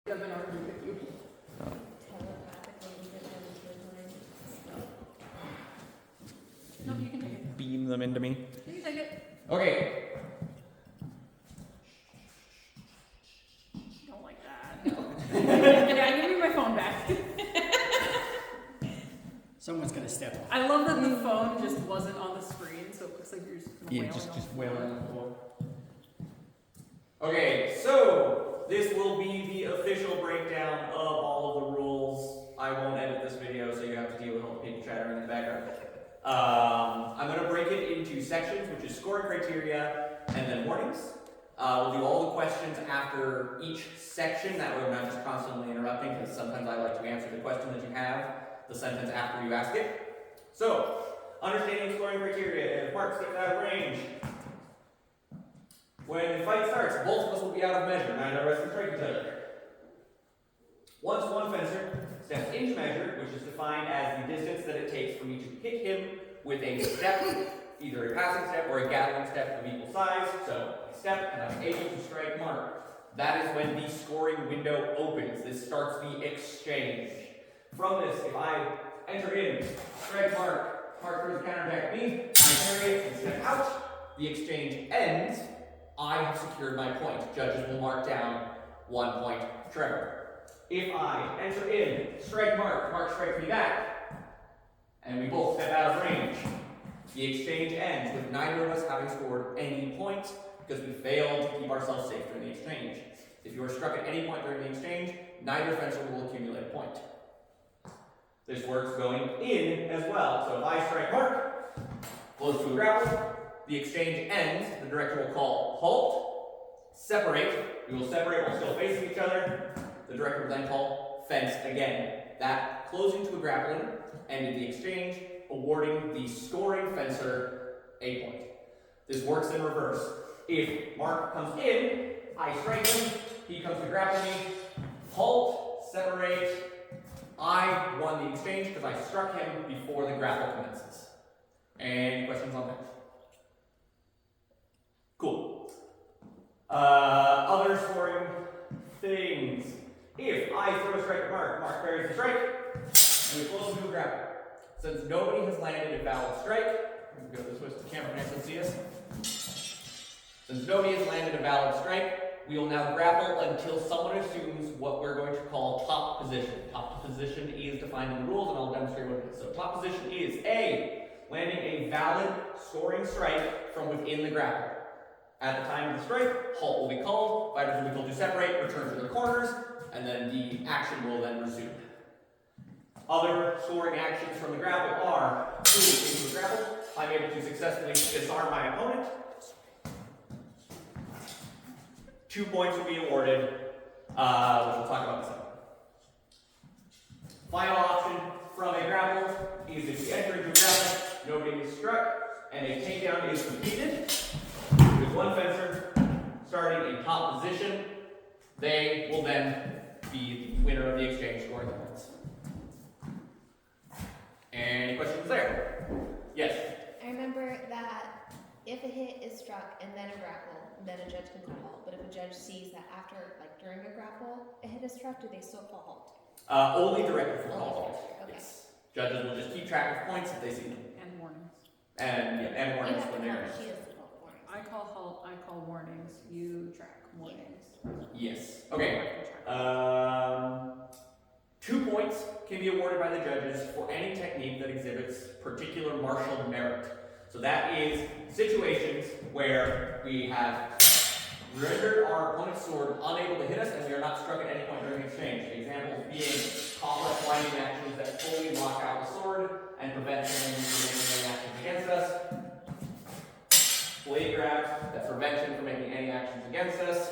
Doesn't argue with you. No, you can take it. Beam them into me. You can take it. Okay. Don't like that. Yeah, give me my phone back. Someone's gonna step on. I love that the phone just wasn't on the screen, so it looks like you're just Yeah, wailing just on the wailing floor. on the floor. Okay, so this will be the official breakdown of all of the rules. I won't edit this video, so you have to deal with all the people chattering in the background. I'm going to break it into sections, which is scoring criteria and then warnings. We'll do all the questions after each section. That way we're not just constantly interrupting, because sometimes I like to answer the question that you have, the sentence after you ask it. So, understanding scoring criteria. If Mark steps out of range, when the fight starts, both of us will be out of measure. Neither of us can strike each other. Once one fencer steps into measure, which is defined as the distance that it takes for me to hit him with a step, either a passing step or a gathering step of equal size, so I step and I'm able to strike Mark. That is when the scoring window opens. This starts the exchange. From this, if I enter in, strike Mark, Mark throws a counterattack at me, I parry it and step out, the exchange ends. I have secured my point. Judges will mark down 1 point Trevor. If I enter in, strike Mark, Mark strikes me back, and we both step out of range, the exchange ends with neither of us having scored any points because we failed to keep ourselves safe during the exchange. If you are struck at any point during the exchange, neither fencer will accumulate a point. This works going in as well. So if I strike Mark, close to a grapple, the exchange ends, the director will call halt, separate, we will separate while still facing each other, the director will then call fence again. That closing to a grappling ended the exchange, awarding the scoring fencer a point. This works in reverse. If Mark comes in, I strike him, he comes to grapple me, halt, separate, I won the exchange because I struck him before the grapple commences. Any questions on that? Cool. Other scoring things. If I throw a strike at Mark, Mark parries the strike, and we close him to a grapple. Since nobody has landed a valid strike, we'll go this way so the camera can see us. Since nobody has landed a valid strike, we will now grapple until someone assumes what we're going to call top position. Top position is defined in the rules, and I'll demonstrate what it is. So top position is A, landing a valid scoring strike from within the grapple. At the time of the strike, halt will be called, fighters will be told to separate, return to their corners, and then the action will then resume. Other scoring actions from the grapple are moving into the grapple. I'm able to successfully disarm my opponent. 2 points will be awarded, which we'll talk about in a second. Final option from a grapple is if we enter into a grapple, nobody is struck, and a takedown is completed. With one fencer starting in top position, they will then be the winner of the exchange, scoring the points. Any questions there? Yes? I remember that if a hit is struck and then a grapple, then a judge can call halt. But if a judge sees that after, like during a grapple, a hit is struck, do they still call halt? Only directors will call Only halt. director, okay. Yes. Judges will just keep track of points if they see them. And warnings. And You warnings have to when call, they're. she has to call the warnings. I call halt, I call warnings, you track warnings. Yes. Okay. I can track. 2 points can be awarded by the judges for any technique that exhibits particular martial merit. So that is situations where we have rendered our opponent's sword unable to hit us and we are not struck at any point during the exchange. Examples being complex winding actions that fully lock out the sword and prevent enemies from making any actions against us. Blade grabs that prevent him from making any actions against us,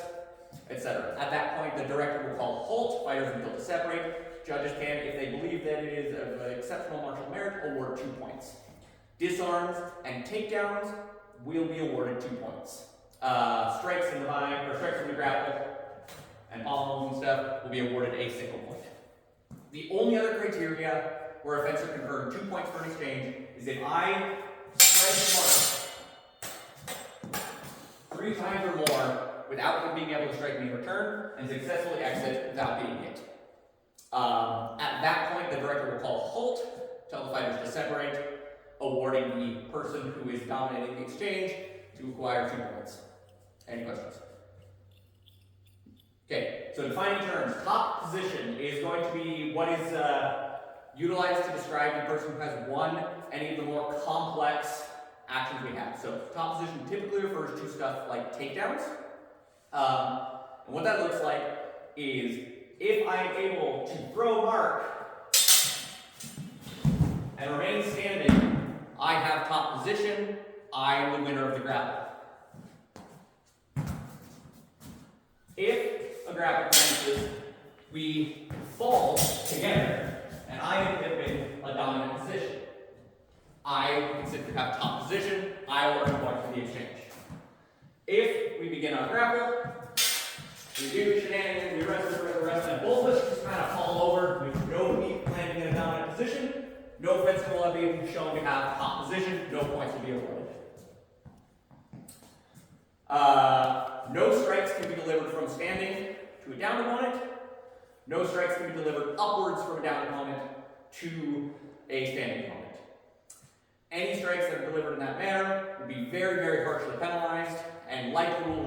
etc. At that point, the director will call halt, fighters will be told to separate. Judges can, if they believe that it is of exceptional martial merit, award 2 points. Disarms and takedowns will be awarded 2 points. Strikes in the bind, or strikes in the grapple, and palms and stuff will be awarded a single point. The only other criteria where a fencer can earn 2 points for an exchange is if I strike Mark 3 times or more without him being able to strike me in return, and successfully exit without being hit. At that point, the director will call halt, tell the fighters to separate, awarding the person who is dominating the exchange to acquire 2 points. Any questions? Okay, so defining terms. Top position is going to be what is utilized to describe the person who has won any of the more complex actions we have. So top position typically refers to stuff like takedowns. And what that looks like is if I'm able to throw Mark and remain standing, I have top position, I am the winner of the grapple. If a grapple commences, we fall together, and I am given a dominant position. I consider to have top position, I will earn points for the exchange. If we begin our grapple, we do shenanigans, we rest, and both of us just kind of fall over with no meat landing in a dominant position. No fencer will be shown to have top position, no points will be awarded. No strikes can be delivered from standing to a downed opponent. No strikes can be delivered upwards from a downed opponent to a standing opponent. Any strikes that are delivered in that manner will be very, very harshly penalized, and like the rules